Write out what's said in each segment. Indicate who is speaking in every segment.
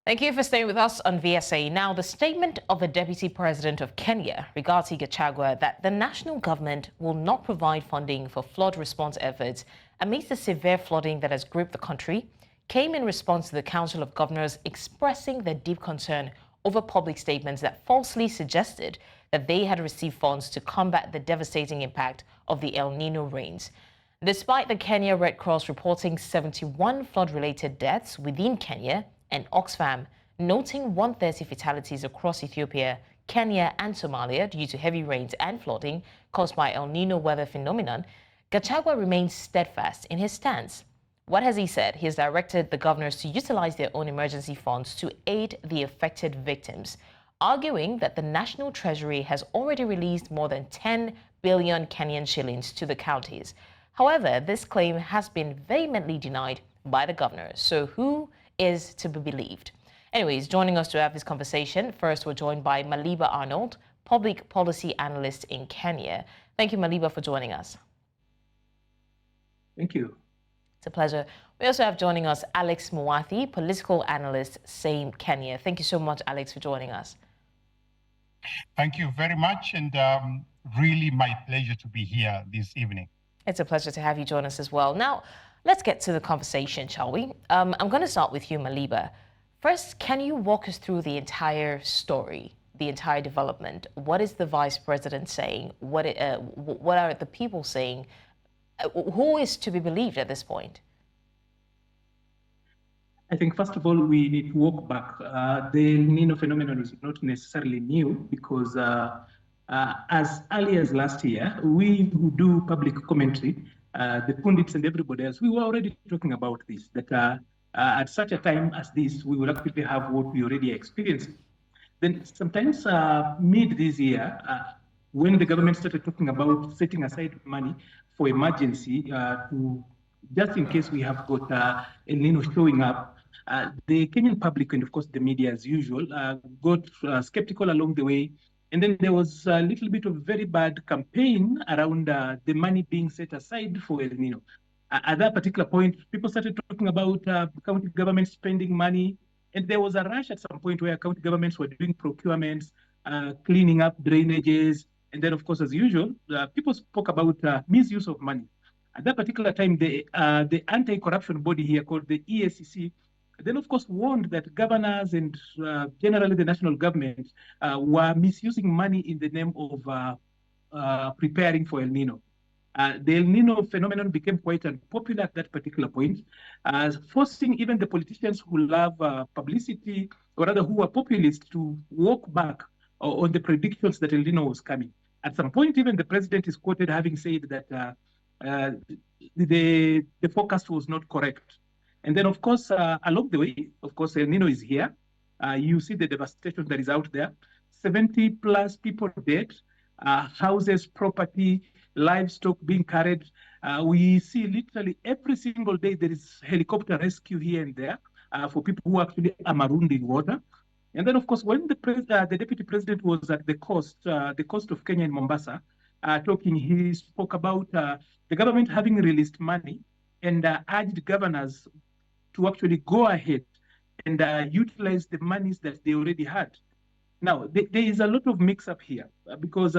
Speaker 1: Thank you for staying with us on VSA. Now, the statement of the Deputy President of Kenya, Rigathi Gachagua, that the national government will not provide funding for flood response efforts amidst the severe flooding that has gripped the country, came in response to the Council of Governors expressing their deep concern over public statements that falsely suggested that they had received funds to combat the devastating impact of the El Nino rains. Despite the Kenya Red Cross reporting 71 flood-related deaths within Kenya, and Oxfam noting 130 fatalities across Ethiopia, Kenya and Somalia due to heavy rains and flooding caused by El Nino weather phenomenon, Gachagua remains steadfast in his stance. What has he said? He has directed the governors to utilize their own emergency funds to aid the affected victims, arguing that the National Treasury has already released more than 10 billion Kenyan shillings to the counties. However, this claim has been vehemently denied by the governors. So who is to be believed? Anyways, joining us to have this conversation, first we're joined by Maliba Arnold, public policy analyst in Kenya. Thank you, Maliba, for joining us.
Speaker 2: Thank you.
Speaker 1: It's a pleasure. We also have joining us Alex Mwathi, political analyst, same Kenya. Thank you so much, Alex, for joining us.
Speaker 3: Thank you very much, and really my pleasure to be here this evening.
Speaker 1: It's a pleasure to have you join us as well. Now, let's get to the conversation, shall we? I'm going to start with you, Maliba. First, can you walk us through the entire story, the entire development? What is the vice president saying? What are the people saying? Who is to be believed at this point?
Speaker 2: I think, first of all, we need to walk back. The El Nino phenomenon is not necessarily new because as early as last year, we who do public commentary, the pundits and everybody else, we were already talking about this, that at such a time as this, we will actually have what we already experienced. Then sometimes mid this year, when the government started talking about setting aside money for emergency, to just in case we have got El Nino showing up, the Kenyan public and of course the media as usual got skeptical along the way. And then there was a little bit of very bad campaign around the money being set aside for El Nino. At that particular point, people started talking about county governments spending money. And there was a rush at some point where county governments were doing procurements, cleaning up drainages. And then, of course, as usual, people spoke about misuse of money. At that particular time, the anti-corruption body here called the EACC then, of course, warned that governors and generally the national government were misusing money in the name of preparing for El Nino. The El Nino phenomenon became quite unpopular at that particular point, forcing even the politicians who love publicity, or rather who are populists, to walk back on the predictions that El Nino was coming. At some point, even the president is quoted having said that the forecast was not correct. And then, of course, along the way, of course, El Nino is here. You see the devastation that is out there. 70 plus people dead, houses, property, livestock being carried. We see literally every single day there is helicopter rescue here and there for people who actually are marooned in water. And then, of course, when the deputy president was at the coast of Kenya in Mombasa, talking, he spoke about the government having released money and urged governors to actually go ahead and utilize the monies that they already had. Now, there is a lot of mix-up here because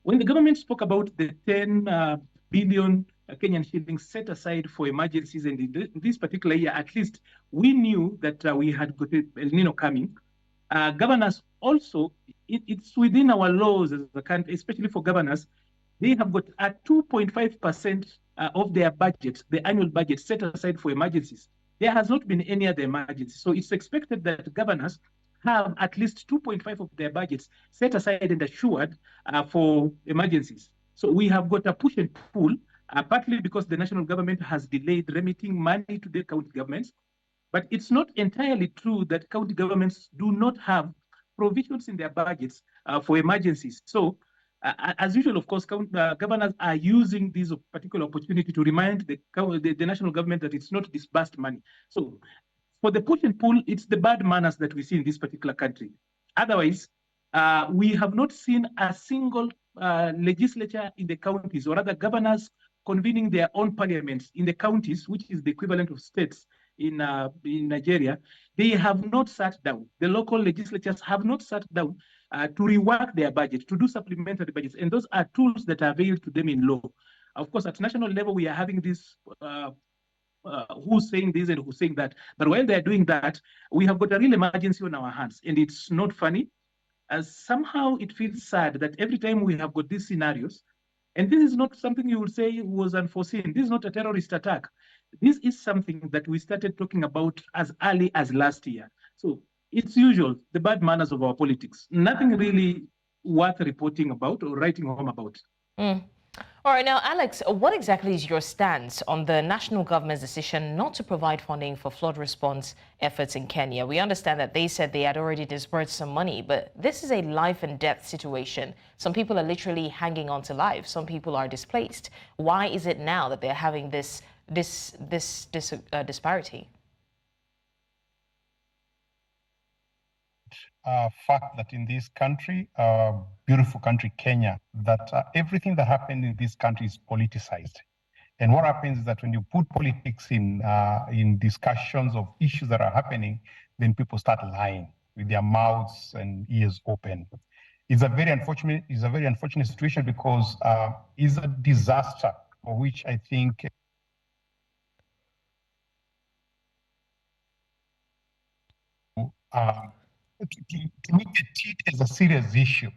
Speaker 2: when the government spoke about the 10 billion Kenyan shillings set aside for emergencies, and in this particular year, at least, we knew that we had got El Nino coming. Governors also, it's within our laws as a country, especially for governors, they have got a 2.5% of their budget, the annual budget set aside for emergencies. There has not been any other emergency. So it's expected that governors have at least 2.5 of their budgets set aside and assured for emergencies. So we have got a push and pull, partly because the national government has delayed remitting money to the county governments. But it's not entirely true that county governments do not have provisions in their budgets for emergencies. So as usual, of course, governors are using this particular opportunity to remind the national government that it's not disbursed money. So for the push and pull, it's the bad manners that we see in this particular country. Otherwise, we have not seen a single legislature in the counties, or rather governors convening their own parliaments in the counties, which is the equivalent of states, in Nigeria, they have not sat down. The local legislatures have not sat down to rework their budget, to do supplementary budgets. And those are tools that are available to them in law. Of course, at national level, we are having this who's saying this and who's saying that. But while they're doing that, we have got a real emergency on our hands. And it's not funny. Somehow it feels sad that every time we have got these scenarios, and this is not something you would say was unforeseen. This is not a terrorist attack. This is something that we started talking about as early as last year. So it's usual, the bad manners of our politics. Nothing really worth reporting about or writing home about.
Speaker 1: All right, now, Alex, what exactly is your stance on the national government's decision not to provide funding for flood response efforts in Kenya? We understand that they said they had already disbursed some money, but this is a life and death situation. Some people are literally hanging on to life. Some people are displaced. Why is it now that they're having this disparity?
Speaker 3: Fact that in this country, beautiful country, Kenya, that everything that happened in this country is politicized. And what happens is that when you put politics in discussions of issues that are happening, then people start lying with their mouths and ears open. It's a very unfortunate situation because it's a disaster for which I think to look at it as a serious issue.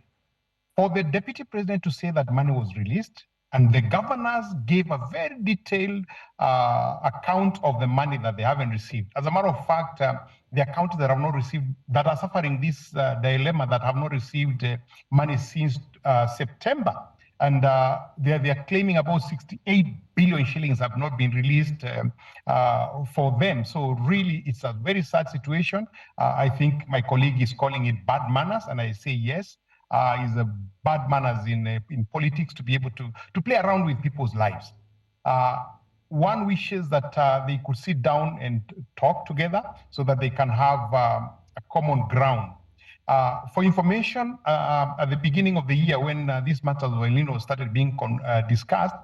Speaker 3: For the deputy president to say that money was released, and the governors gave a very detailed account of the money that they haven't received. As a matter of fact, the accounts that have not received, that are suffering this dilemma, that have not received money since September. And they are claiming about 68 billion shillings have not been released for them. So really, it's a very sad situation. I think my colleague is calling it bad manners, and I say yes. Is a bad manners in politics to be able to play around with people's lives. One wishes that they could sit down and talk together so that they can have a common ground. For information, at the beginning of the year, when these matters of El Nino started being discussed,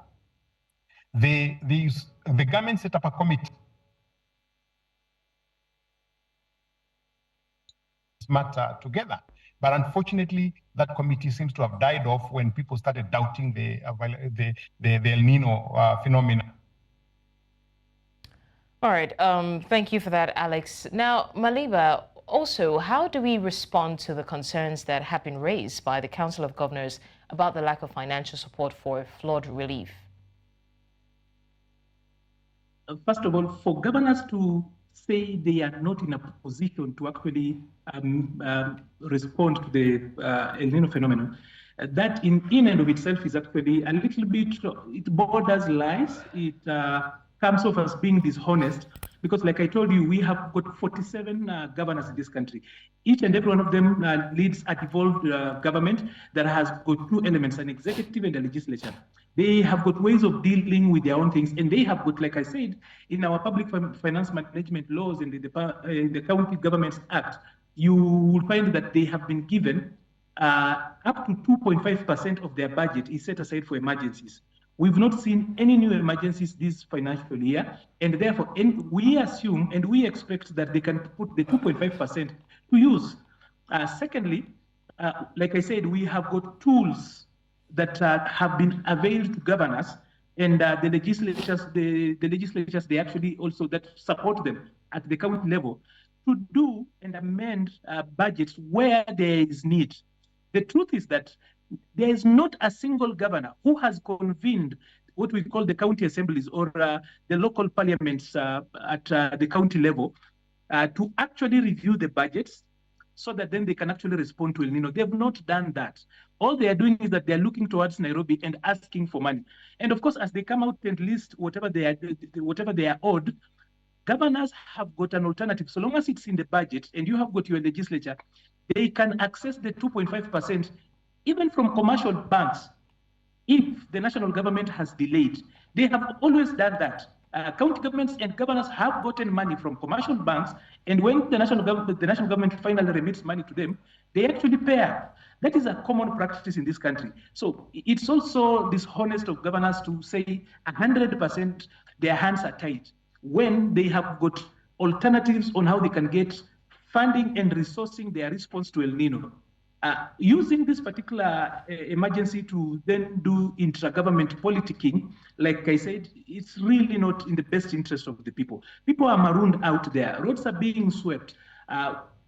Speaker 3: the government set up a committee matter together. But unfortunately, that committee seems to have died off when people started doubting the El Nino phenomena.
Speaker 1: All right. Thank you for that, Alex. Now, Maliba, also, how do we respond to the concerns that have been raised by the Council of Governors about the lack of financial support for flood relief?
Speaker 2: First of all, for governors to say they are not in a position to actually respond to the El Nino phenomenon, that in and of itself is actually a little bit, it borders lies. It comes off as being dishonest, because like I told you, we have got 47 governors in this country. Each and every one of them leads a devolved government that has got two elements, an executive and a legislature. They have got ways of dealing with their own things, and they have got, like I said, in our public finance management laws and in the County Governments Act, you will find that they have been given up to 2.5% of their budget is set aside for emergencies. We've not seen any new emergencies this financial year, and therefore we assume and we expect that they can put the 2.5% to use. Secondly, like I said, we have got tools that have been availed to governors, and the legislatures, they actually also that support them at the county level to do and amend budgets where there is need. The truth is that there is not a single governor who has convened what we call the county assemblies or the local parliaments at the county level to actually review the budgets so that then they can actually respond to El Nino. They have not done that. All they are doing is that they are looking towards Nairobi and asking for money. And of course, as they come out and list whatever they are owed, governors have got an alternative. So long as it's in the budget and you have got your legislature, they can access the 2.5% even from commercial banks. If the national government has delayed, they have always done that. County governments and governors have gotten money from commercial banks, and when the national government finally remits money to them, they actually pay up. That is a common practice in this country. So it's also dishonest of governors to say 100% their hands are tied when they have got alternatives on how they can get funding and resourcing their response to El Nino. Using this particular emergency to then do intra-government politicking, like I said, it's really not in the best interest of the people. People are marooned out there. Roads are being swept.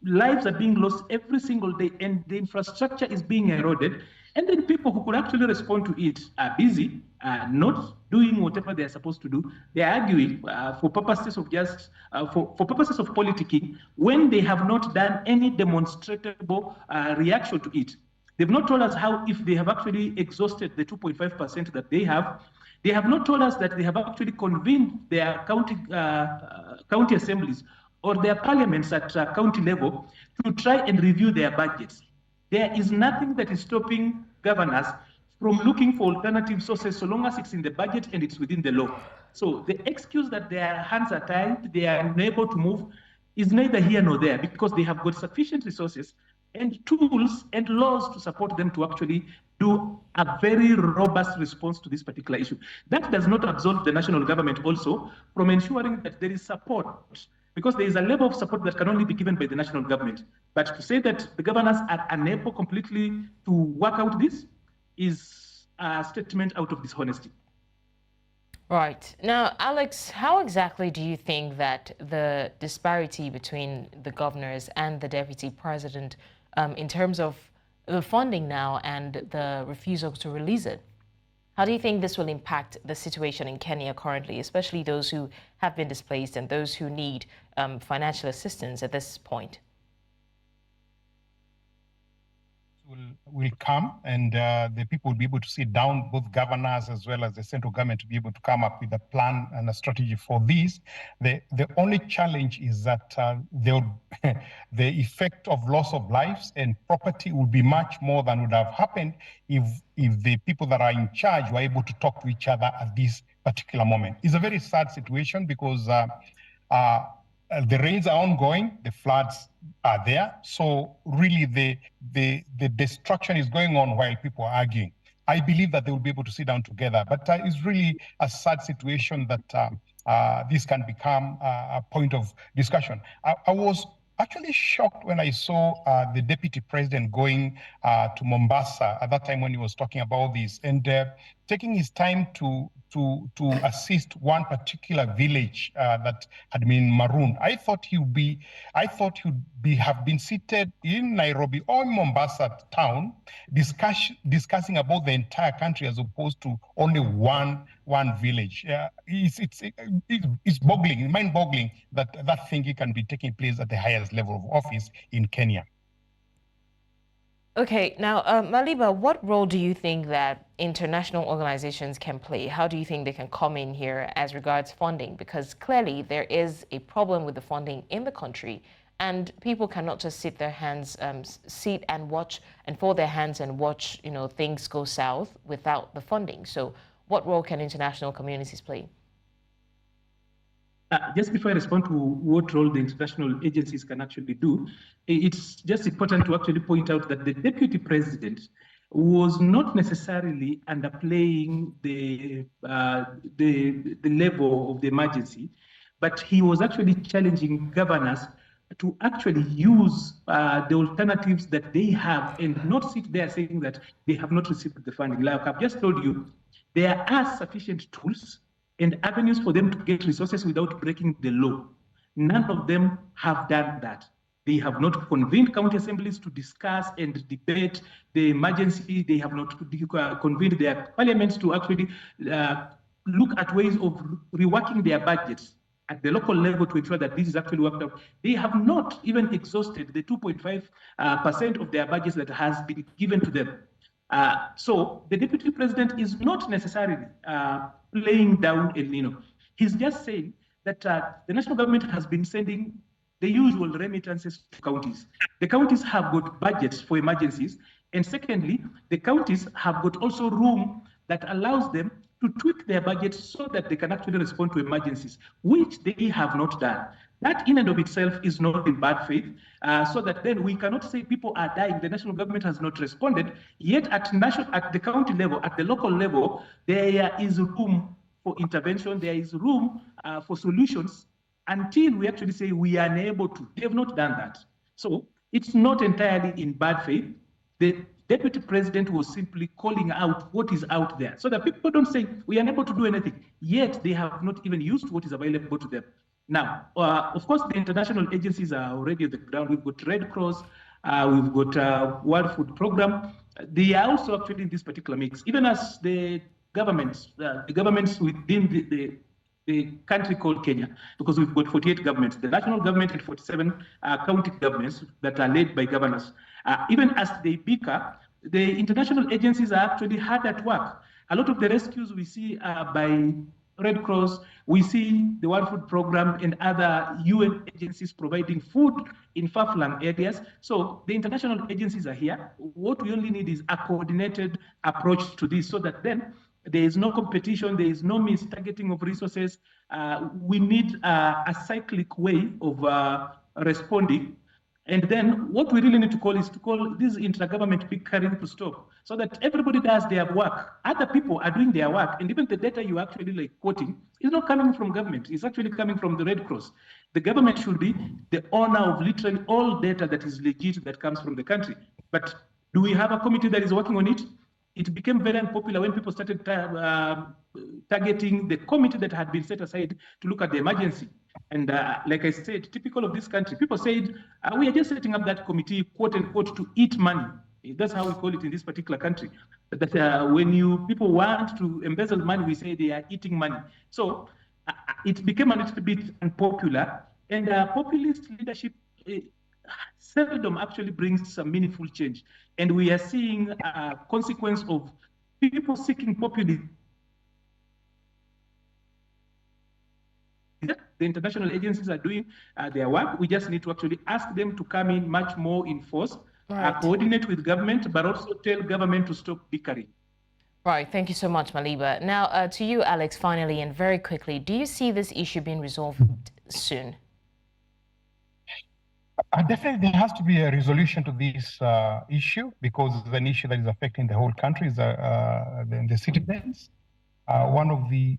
Speaker 2: Lives are being lost every single day, and the infrastructure is being eroded. And then people who could actually respond to it are busy, not doing whatever they're supposed to do. They're arguing for purposes of just for purposes of politicking when they have not done any demonstrable reaction to it. They've not told us how, if they have actually exhausted the 2.5% that they have. They have not told us that they have actually convened their county assemblies or their parliaments at county level to try and review their budgets. There is nothing that is stopping governors from looking for alternative sources so long as it's in the budget and it's within the law. So the excuse that their hands are tied, they are unable to move, is neither here nor there, because they have got sufficient resources and tools and laws to support them to actually do a very robust response to this particular issue. That does not absolve the national government also from ensuring that there is support, because there is a level of support that can only be given by the national government. But to say that the governors are unable completely to work out this is a statement out of dishonesty.
Speaker 1: Right. Now, Alex, how exactly do you think that the disparity between the governors and the deputy president in terms of the funding now and the refusal to release it, how do you think this will impact the situation in Kenya currently, especially those who have been displaced and those who need financial assistance at this point?
Speaker 3: Will come, and the people will be able to sit down, both governors as well as the central government, to be able to come up with a plan and a strategy for this. The only challenge is that the effect of loss of lives and property will be much more than would have happened if the people that are in charge were able to talk to each other at this particular moment. It's a very sad situation because the rains are ongoing, the floods are there. So really the destruction is going on while people are arguing. I believe that they will be able to sit down together, but it's really a sad situation that this can become a point of discussion. I was actually shocked when I saw the deputy president going to Mombasa at that time when he was talking about this, and taking his time to assist one particular village that had been marooned. I thought he'd have been seated in Nairobi or Mombasa town, discussing about the entire country as opposed to only one village. It's boggling, mind-boggling that thinking can be taking place at the highest level of office in Kenya.
Speaker 1: Okay, now, Maliba, what role do you think that international organizations can play? How do you think they can come in here as regards funding? Because clearly there is a problem with the funding in the country, and people cannot just sit and watch and fold their hands and watch, things go south without the funding. So what role can international communities play?
Speaker 2: Just before I respond to what role the international agencies can actually do, it's just important to actually point out that the deputy president was not necessarily underplaying the level of the emergency, but he was actually challenging governors to actually use the alternatives that they have and not sit there saying that they have not received the funding. Like I've just told you, there are sufficient tools and avenues for them to get resources without breaking the law. None of them have done that. They have not convened county assemblies to discuss and debate the emergency. They have not convened their parliaments to actually look at ways of reworking their budgets at the local level to ensure that this is actually worked out. They have not even exhausted the 2.5% of their budgets that has been given to them. So the deputy president is not necessarily laying down El Nino. He's just saying that the national government has been sending the usual remittances to counties. The counties have got budgets for emergencies. And secondly, the counties have got also room that allows them to tweak their budgets so that they can actually respond to emergencies, which they have not done. That in and of itself is not in bad faith, so that then we cannot say people are dying, the national government has not responded, yet at the county level, at the local level, there is room for intervention, there is room for solutions until we actually say we are unable to. They have not done that. So it's not entirely in bad faith. The deputy president was simply calling out what is out there so that people don't say we are unable to do anything, yet they have not even used what is available to them. Now, of course, the international agencies are already on the ground. We've got Red Cross, we've got World Food Program. They are also actually in this particular mix, even as the governments within the country called Kenya, because we've got 48 governments, the national government and 47 county governments that are led by governors. Even as they bicker, the international agencies are actually hard at work. A lot of the rescues we see by Red Cross, we see the World Food Program and other UN agencies providing food in far-flung areas. So the international agencies are here. What we only need is a coordinated approach to this so that then there is no competition, there is no mistargeting of resources. We need a cyclic way of responding. And then what we really need to call is to call this intra-government bickering to stop so that everybody does their work. Other people are doing their work. And even the data you actually quoting is not coming from government. It's actually coming from the Red Cross. The government should be the owner of literally all data that is legit that comes from the country. But do we have a committee that is working on it? It became very unpopular when people started targeting the committee that had been set aside to look at the emergency. And like I said, typical of this country, people said, we are just setting up that committee, quote unquote, to eat money. That's how we call it in this particular country. That when people want to embezzle money, we say they are eating money. So it became a little bit unpopular. And populist leadership seldom actually brings some meaningful change. And we are seeing a consequence of people seeking populism. The international agencies are doing their work. We just need to actually ask them to come in much more in force, coordinate with government, but also tell government to stop bickering.
Speaker 1: Right. Thank you so much, Maliba. Now, to you, Alex, finally, and very quickly, do you see this issue being resolved soon?
Speaker 3: Definitely, there has to be a resolution to this issue because it's an issue that is affecting the whole country, the citizens. One of the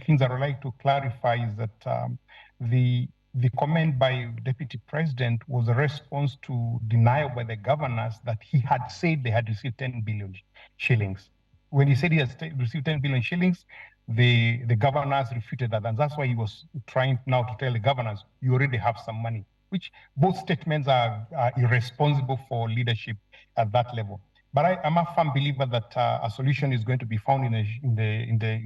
Speaker 3: things I would like to clarify is that the comment by Deputy President was a response to denial by the governors that he had said they had received 10 billion shillings. When he said he had received 10 billion shillings, the governors refuted that, and that's why he was trying now to tell the governors, you already have some money, which both statements are irresponsible for leadership at that level. But I'm a firm believer that a solution is going to be found in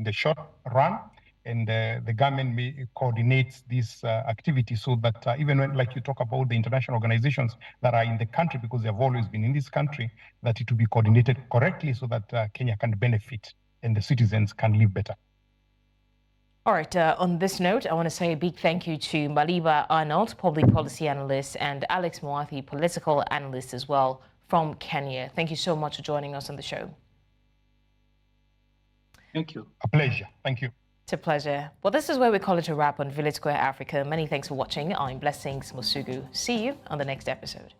Speaker 3: the short run, and the government may coordinate this activity so that even when, like you talk about the international organizations that are in the country, because they've always been in this country, that it will be coordinated correctly so that Kenya can benefit and the citizens can live better.
Speaker 1: All right, on this note, I want to say a big thank you to Maliba Arnold, public policy analyst, and Alex Mwathi, political analyst as well, from Kenya. Thank you so much for joining us on the show.
Speaker 2: Thank you.
Speaker 3: A pleasure. Thank you.
Speaker 1: It's a pleasure. Well, this is where we call it a wrap on Village Square Africa. Many thanks for watching. I'm Blessings Mosugu. See you on the next episode.